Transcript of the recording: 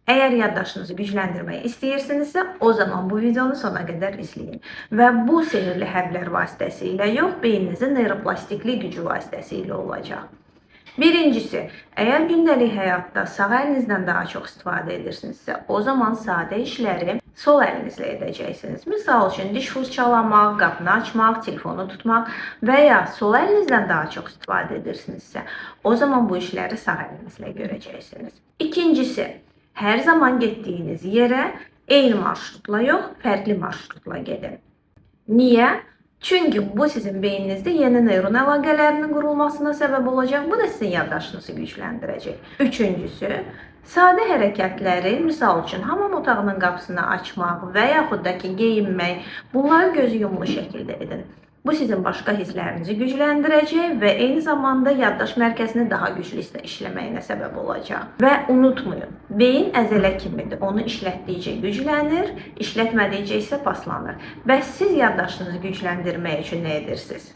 Eğer yaddaşınızı gücləndirmək istəyirsinizsə, o zaman bu videonu sona qədər izləyin və bu sehirli həblər vasitəsilə yox, beyninizin neyroplastikli gücü vasitəsilə olacaq. Birincisi, əgər gündəlik həyatda sağ əlinizdən daha çox istifadə edirsinizsə, o zaman sadə işləri sol əlinizlə edəcəksiniz. Misal üçün, diş fırçalamaq, qapını açmaq, telefonu tutmaq və ya sol əlinizdən daha çox istifadə edirsinizsə, o zaman bu işləri sağ əlinizlə görəcəksiniz. İkincisi, hər zaman getdiyiniz yerə eyni marşrutla yox, fərqli marşrutla gedin. Niyə? Çünki bu sizin beyninizdə yeni neyron əlaqələrinin qurulmasına səbəb olacaq. Bu da sizin yaddaşınızı gücləndirəcək. Üçüncüsü, sadə hərəkətləri, misal üçün hamam otağının qapısını açmaq və yaxud da ki, geyinmək, bunları gözü yumulu şəkildə edin. Bu sizin başqa hisslərinizi gücləndirəcək və eyni zamanda yaddaş mərkəzini daha güclü işləməyinə səbəb olacaq. Və unutmayın, beyin əzələ kimidir. Onu işlətdikcə güclənir, işlətmədikcə isə paslanır. Bəs siz yaddaşınızı gücləndirmək üçün nə edirsiniz?